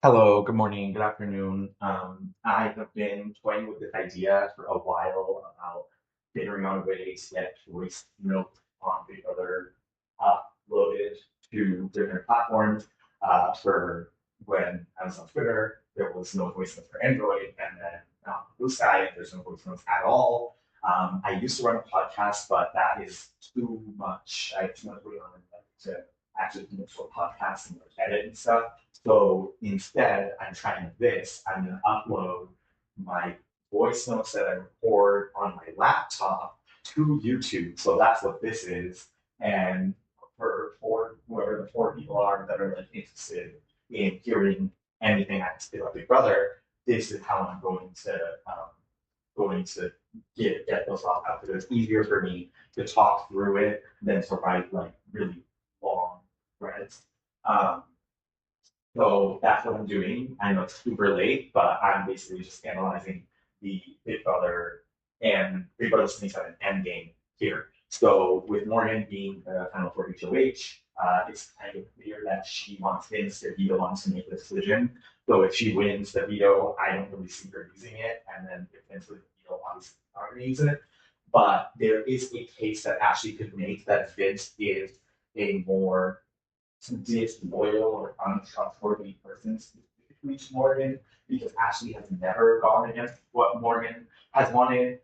Hello, good morning, good afternoon. I have been toying with this idea for a while about figuring out a way to get voice note on the other uploaded to different platforms. For when I was on Twitter, there was no voice notes for Android, and then now Blue Sky, there's no voice notes at all. I used to run a podcast, but that is too much. I have too much going on to actually do a podcast and like, edit and stuff. So instead, I'm trying this. I'm going to upload my voice notes that I record on my laptop to YouTube. So that's what this is. And for whoever the four people are that are like interested in hearing anything I have to say about Big Brother, this is how I'm going to get those off out there. It's easier for me to talk through it than to write like really long threads. Um, so that's what I'm doing. I know it's super late, but I'm basically just analyzing the Big Brother and Big Brother 27 endgame here. So with Morgan being the final four HOH, it's kind of clear that she wants Vince, that Veto wants to make the decision. So if she wins the veto, I don't really see her using it. And then if Vince wins the veto, obviously not going to use it. But there is a case that Ashley could make that Vince is a more disloyal or untrustworthy person specifically to Morgan because Ashley has never gone against what Morgan has wanted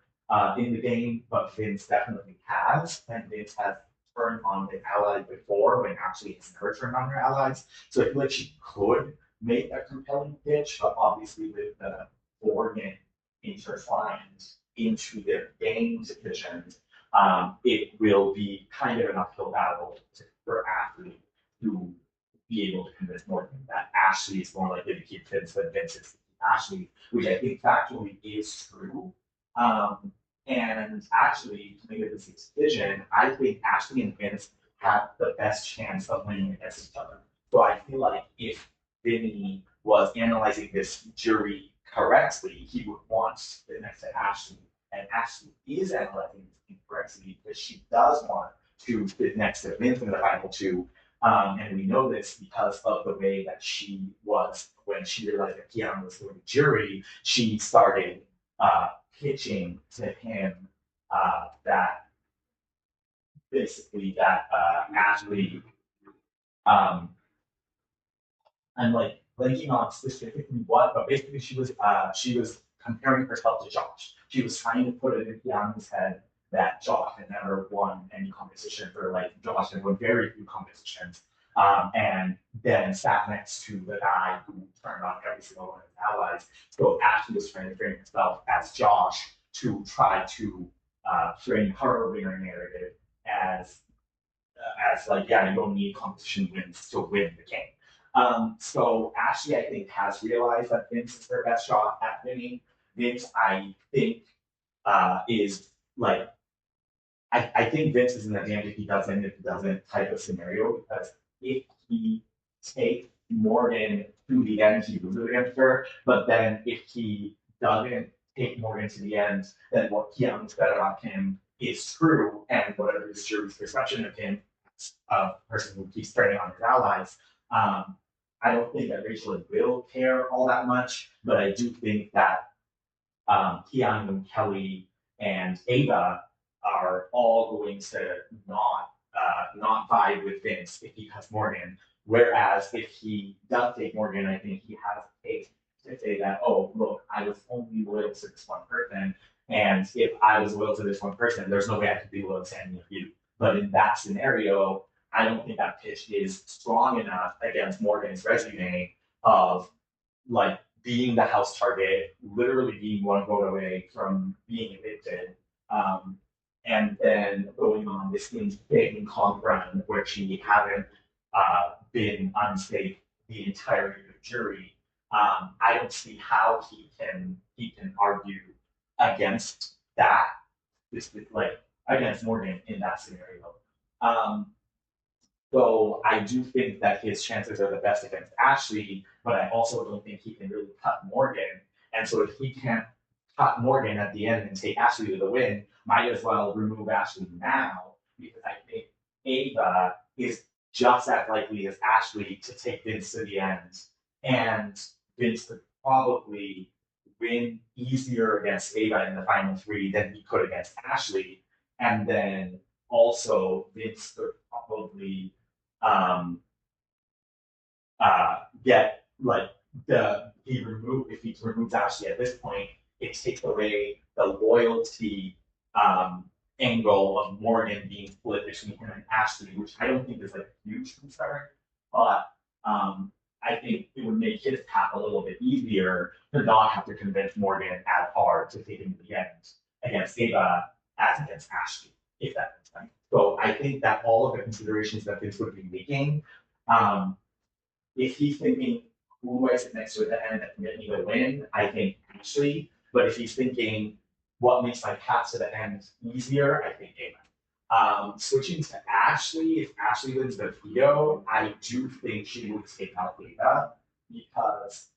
in the game, but Vince definitely has, and Vince has turned on an ally before when Ashley has never turned on her allies. So I feel like she could make a compelling pitch, but obviously with the Morgan intertwined into their game decisions, it will be kind of an uphill battle for Ashley to be able to convince Morgan that Ashley is more likely to keep Vince than Vince is to keep Ashley, which I think factually is true. And actually, to make a decision, I think Ashley and Vince have the best chance of winning against each other. So I feel like if Vinny was analyzing this jury correctly, he would want the next to Ashley. And Ashley is analyzing this incorrectly because she does want to fit next to Vince in the final two. And we know this because of the way that she was when she realized that Keanu was going to jury. She started pitching to him that basically that Ashley, um, I'm like blanking on specifically what, but basically she was comparing herself to Josh. She was trying to put it in Keanu's head that Josh had never won any competition, or like Josh had won very few competitions, and then sat next to the guy who turned on every single one of his allies. So Ashley was trying to frame herself as Josh to try to frame her winner narrative as like, yeah, you don't need competition wins to win the game. So Ashley, I think, has realized that Vince is their best shot at winning. Vince, I think, is like, I think Vince is in the damned if he doesn't type of scenario because if he takes Morgan to the end, he loses against her. But then if he doesn't take Morgan to the end, then what Keanu said about him is true, and whatever the jury's perception of him, a person who keeps turning on his allies. I don't think that Rachel will care all that much, but I do think that Keanu, Kelly, and Ava are all going to not vibe with Vince if he cuts Morgan. Whereas if he does take Morgan, I think he has a case to say that, oh, look, I was only loyal to this one person. And if I was loyal to this one person, there's no way I could be loyal to any of you. But in that scenario, I don't think that pitch is strong enough against Morgan's resume of like being the house target, literally being one vote away from being evicted, and then going on this insane con run where she hadn't been unsafe the entirety of the jury. I don't see how he can argue against that, like against Morgan in that scenario. Um, so I do think that his chances are the best against Ashley, but I also don't think he can really cut Morgan. And so if he can't cut Morgan at the end and take Ashley to the win, might as well remove Ashley now because I think Ava is just as likely as Ashley to take Vince to the end and Vince could probably win easier against Ava in the final three than he could against Ashley. And then also Vince could probably um, get like the he remove if he removes Ashley at this point, it takes away the loyalty angle of Morgan being split between him and Ashley, which I don't think is like a huge concern, but I think it would make his path a little bit easier to not have to convince Morgan as hard to take him to the end against Ava as against Ashley, if that makes sense. So I think that all of the considerations that Vince would be making um, if he's thinking who do I sit next to at the end that can get me the win, I think Ashley. But if he's thinking what makes my path to the end easier, I think Amen. Switching to Ashley, if Ashley wins the veto, I do think she would take out Ava because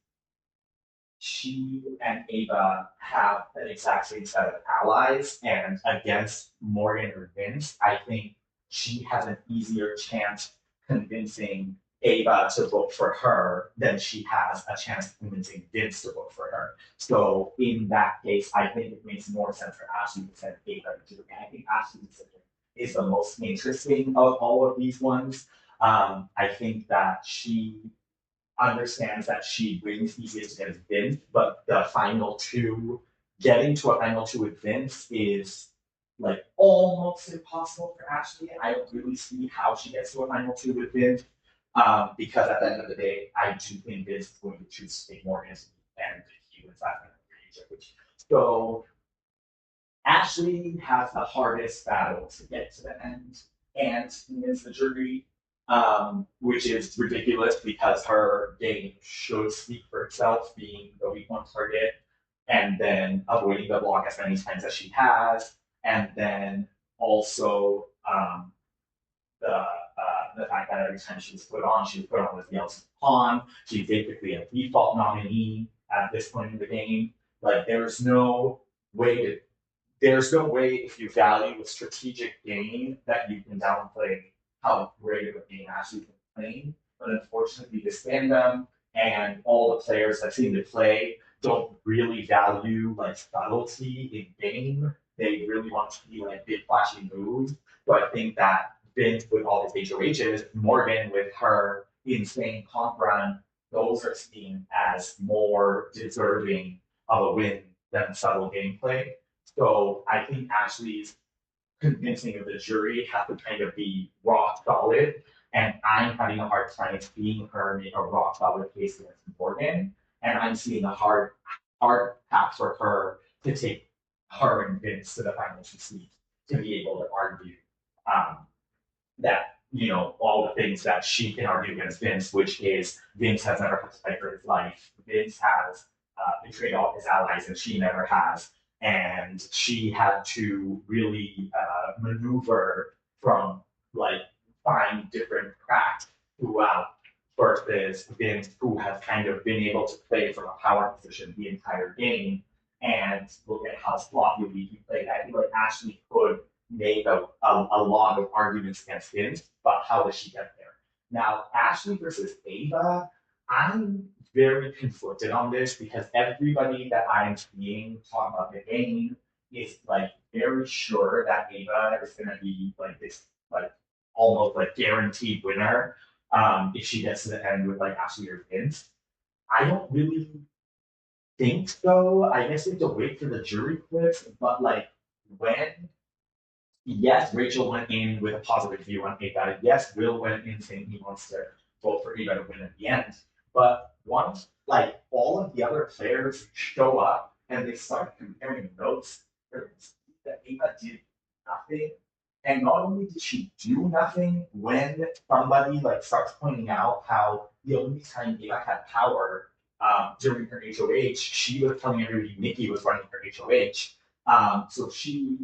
she and Ava have an exact same set of allies, and against Morgan or Vince, I think she has an easier chance convincing Ava to vote for her than she has a chance of convincing Vince to vote for her. So in that case, I think it makes more sense for Ashley to send Ava to. And I think Ashley's decision is the most interesting of all of these ones. I think that she understands that she wins easiest against Vince, but the final two, getting to a final two with Vince is like almost impossible for Ashley. I don't really see how she gets to a final two with Vince. Because at the end of the day, I do think Vince is going to choose to take Morgan and he wins that kind of which so Ashley has the hardest battle to get to the end and wins the jury, which is ridiculous because her game should speak for itself, being the weak one target, and then avoiding the block as many times as she has, and then also the fact that every time she was put on with Yeltsin pawn. She's basically a default nominee at this point in the game. Like way to there's no way if you value a strategic game that you can downplay how great of a game Ashley's been playing. But unfortunately, this fandom and all the players that seem to play don't really value like subtlety in game. They really want to be like big flashy moves. So I think that Vince with all his HOHs, Morgan with her insane comp run, those are seen as more deserving of a win than subtle gameplay. So I think Ashley's convincing of the jury has to kind of be rock solid. And I'm having a hard time seeing her make a rock solid case against Morgan. And I'm seeing a hard path for her to take her and Vince to the final two seats to be able to argue um, that all the things that she can argue against Vince, which is Vince has never had to fight for his life. Vince has betrayed all his allies, and she never has. And she had to really maneuver from like find different cracks throughout versus Vince, who has kind of been able to play from a power position the entire game. And look at how sloppily he played. I feel like Ashley could make a lot of arguments against Vince, but how does she get there? Now, Ashley versus Ava, I'm very conflicted on this because everybody that I'm seeing talk about the game is like very sure that Ava is going to be like this, like almost like guaranteed winner if she gets to the end with like Ashley or Vince. I don't really think so. I guess we have to wait for the jury clips, but like when yes, Rachel went in with a positive view on Ava. Yes, Will went in saying he wants to vote for Ava to win at the end. But once like all of the other players show up and they start comparing notes, that Ava did nothing. And not only did she do nothing, when somebody like starts pointing out how the only time Ava had power during her HOH, she was telling everybody Nikki was running her HOH. So she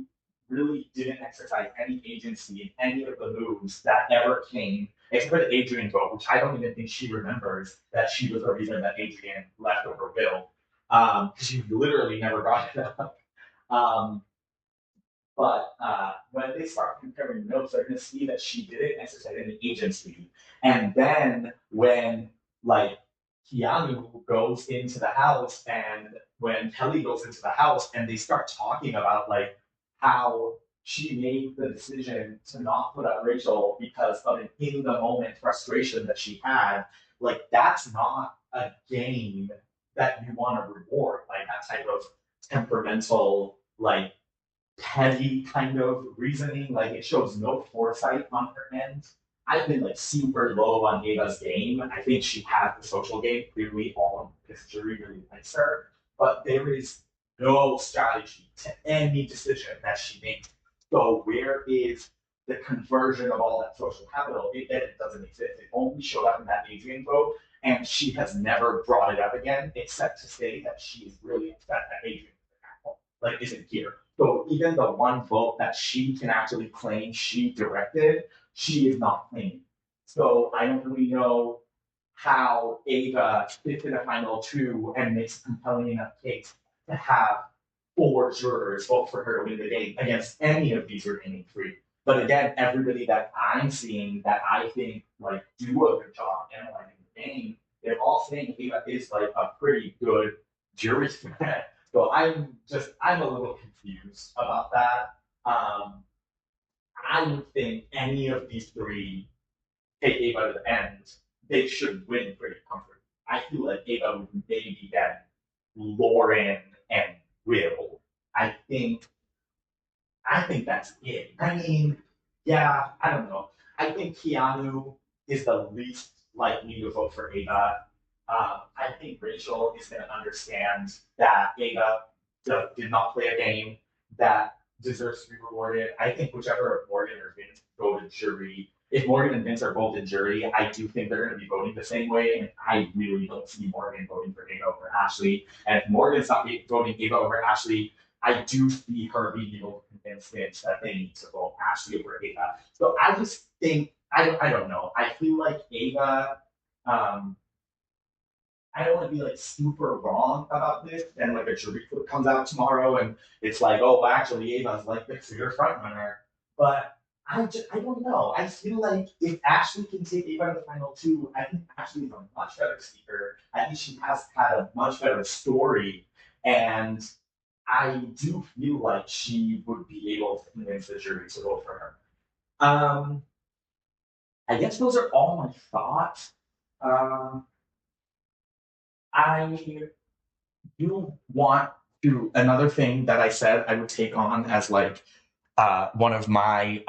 really didn't exercise any agency in any of the moves that ever came, except for the Adrian vote, which I don't even think she remembers that she was the reason that Adrian left over Bill. She literally never brought it up. But when they start comparing notes, they're going to see that she didn't exercise any agency. And then when like Keanu goes into the house, and when Kelly goes into the house and they start talking about like how she made the decision to not put up Rachel because of an in the moment frustration that she had, like that's not a game that you want to reward, like that type of temperamental, like petty kind of reasoning. Like it shows no foresight on her end. I've been like super low on Ava's game. I think she has the social game. Clearly, all of this jury really likes her, but there is no strategy to any decision that she makes. So where is the conversion of all that social capital? It doesn't exist. It only showed up in that Adrian vote, and she has never brought it up again, except to say that she's really upset that Adrian like isn't here. So even the one vote that she can actually claim she directed, she is not claiming. So I don't really know how Ava fits in a final two and makes a compelling enough case to have four jurors vote for her to win the game against any of these remaining three. But again, everybody that I'm seeing that I think like do a good job analyzing the game, they're all saying Ava is like a pretty good jury threat. So I'm a little confused about that. I would think any of these three take Ava to the end, they should win pretty comfortably. I feel like Ava would maybe get Lauren and Will. I think I think that's it. I mean, yeah, I don't know. I think Keanu is the least likely to vote for Ava. I think Rachel is going to understand that Ava did not play a game that deserves to be rewarded. I think whichever Morgan or Vince go to jury, if Morgan and Vince are both in jury, I do think they're going to be voting the same way. And I really don't see Morgan voting for Ava over Ashley. And if Morgan's not voting Ava over Ashley, I do see her being able to convince Vince that they need to vote Ashley over Ava. So I just think I don't know. I feel like Ava. Um, I don't want to be like super wrong about this, and like a jury clip comes out tomorrow, and it's like, oh, actually, Ava's like the clear front runner. But I don't know. I feel like if Ashley can take Ava to the final two, I think Ashley's a much better speaker. I think she has had a much better story, and I do feel like she would be able to convince the jury to vote for her. Um, I guess those are all my thoughts. Um, I do want to another thing that I said I would take on as like one of my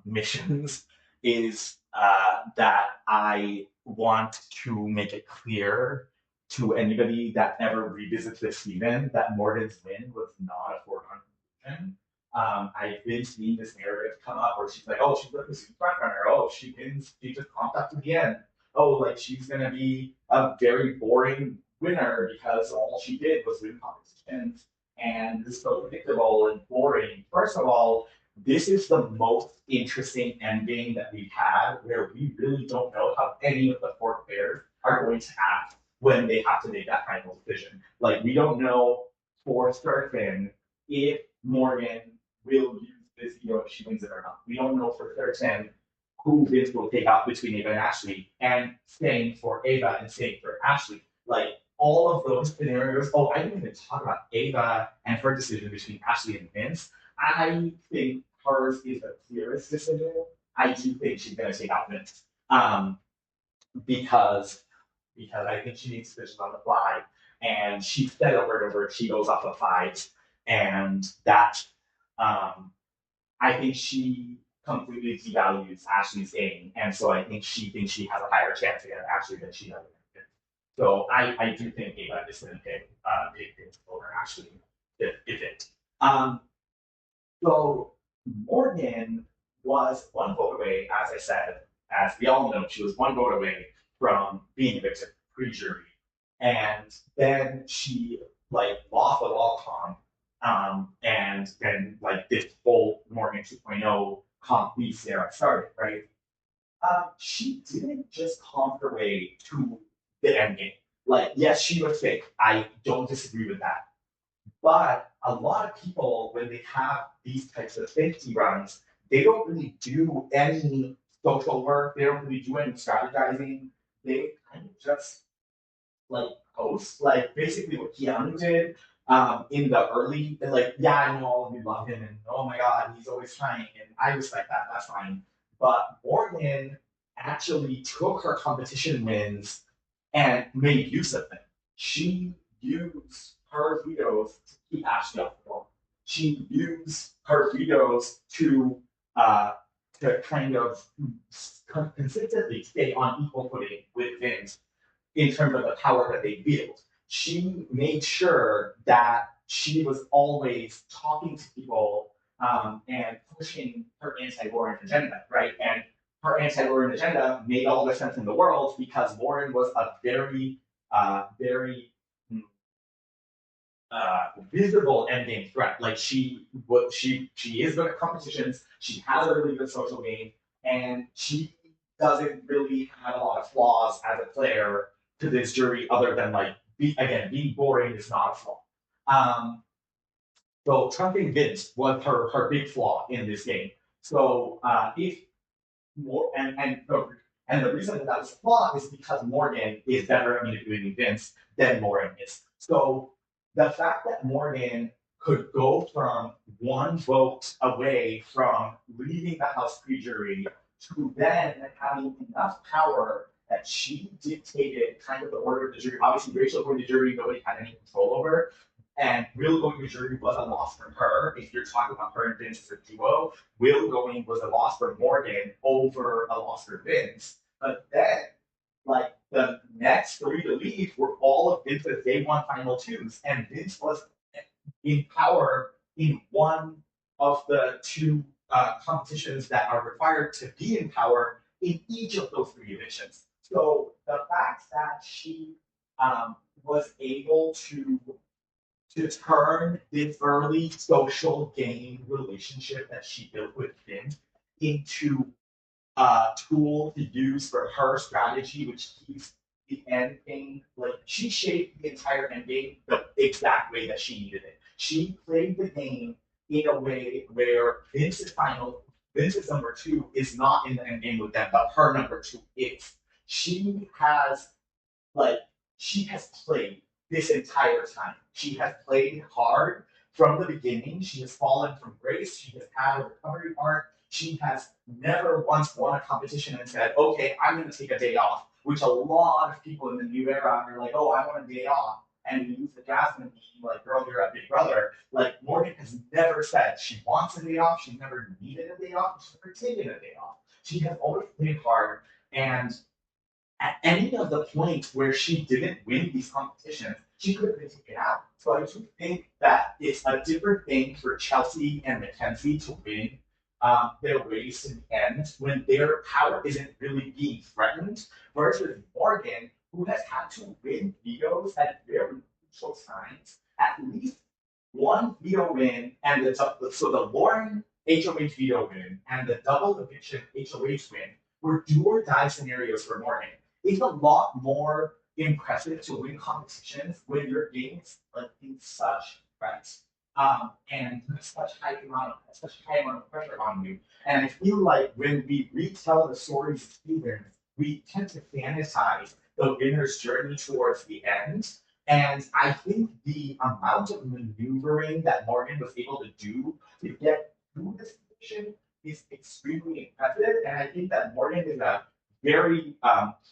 missions is that I want to make it clear to anybody that ever revisits this season that Morgan's win was not a foregone conclusion. I've been seeing this narrative come up where she's like, oh, she's like the front runner. Oh, she wins. She just comped up to the end. Oh, like she's gonna be a very boring winner because all she did was win competitions and this is so predictable and boring. First of all, this is the most interesting endgame that we've had where we really don't know how any of the four players are going to act when they have to make that final decision. Like we don't know for certain if Morgan will use this veto if she wins it or not. We don't know for certain who Vince will take out between Ava and Ashley, and same for Ava and same for Ashley. Like all of those scenarios. Oh, I didn't even talk about Ava and her decision between Ashley and Vince. I think hers is the clearest decision. I do think she's going to take out Vince because I think she needs decisions on the fly, and she said over and over she goes off of fives, and that I think she completely devalues Ashley's game, and so I think she thinks she has a higher chance against Ashley than she does. So I do think Ava is going to pick Vince over Ashley if it. Um, so Morgan was one vote away, as I said, as we all know, she was one vote away from being evicted pre-jury. And then she like lost the law and then like this whole Morgan 2.0 comp piece there started, right? She didn't just comp her way to the end game. Like, yes, she was fake. I don't disagree with that. But a lot of people, when they have these types of safety runs, they don't really do any social work. They don't really do any strategizing. They kind of just like post, like basically what Keanu did in the early, like, yeah, I know all of you love him, and oh my god, he's always trying, and I respect that. That's fine. But Morgan actually took her competition wins and made use of them. She used her vetoes to keep Ashley off the board. She used her vetoes uh, to kind of consistently stay on equal footing with Vince in terms of the power that they wield. She made sure that she was always talking to people and pushing her anti-Warren agenda, right? And her anti-Warren agenda made all the sense in the world because Warren was a very visible endgame threat. Like she is good at competitions. She has a really good social game, and she doesn't really have a lot of flaws as a player to this jury, other than like being boring is not a flaw. Um, so trumping Vince was her big flaw in this game. So if more and the reason that that was flawed is because Morgan is better at manipulating Vince than Morgan is. So the fact that Morgan could go from one vote away from leaving the House pre-jury to then having enough power that she dictated kind of the order of the jury. Obviously, Rachel going to jury, nobody had any control over. And Will going to jury was a loss from her. If you're talking about her and Vince as a duo, Will going was a loss for Morgan over a loss for Vince. But then, like, the next three to leave were all of Vince's day one final twos, and Vince was in power in one of the two competitions that are required to be in power in each of those three editions. So the fact that she was able to turn this early social game relationship that she built with Finn into a tool to use for her strategy, which keeps the end game. Like she shaped the entire end game the exact way that she needed it. She played the game in a way where Vince's number two is not in the end game with them, but her number two is. She has like she has played this entire time. She has played hard from the beginning. She has fallen from grace. She has had a recovery arc. She has never once won a competition and said, okay, I'm going to take a day off, which a lot of people in the new era are like, oh, I want a day off. And we use the Jasmine meme, like, girl, you're a big brother. Like, Morgan has never said she wants a day off. She's never needed a day off. She's never taken a day off. She has always played hard. And at any of the points where she didn't win these competitions, she could have been taken out. So I do think that it's a different thing for Chelsea and Mackenzie to win their race in the end when their power isn't really being threatened, versus Morgan, who has had to win vetoes at very crucial times, at least one veto win, and so the Lauren HOH veto win and the double eviction HOH win were do or die scenarios for Morgan. It's a lot more impressive to win competitions when your game's like in such threat and such high amount of pressure on you. And I feel like when we retell the stories of students, we tend to fantasize the winner's journey towards the end. And I think the amount of maneuvering that Morgan was able to do to get through this position is extremely impressive. And I think that Morgan is a very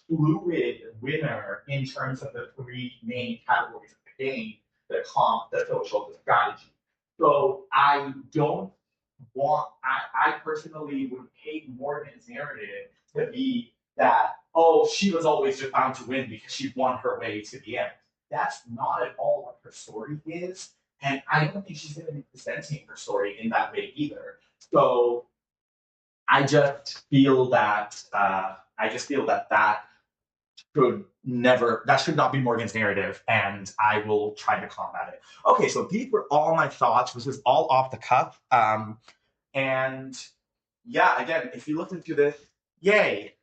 fluid winner in terms of the three main categories of the game: the comp, the social, the strategy. So I don't I personally would hate Morgan's narrative to be that, oh, she was always just bound to win because she won her way to the end. That's not at all what her story is. And I don't think she's going to be presenting her story in that way either. So I just feel that that should not be Morgan's narrative, and I will try to combat it. Okay, so these were all my thoughts. This is all off the cuff. And yeah, again, if you looked into this, yay.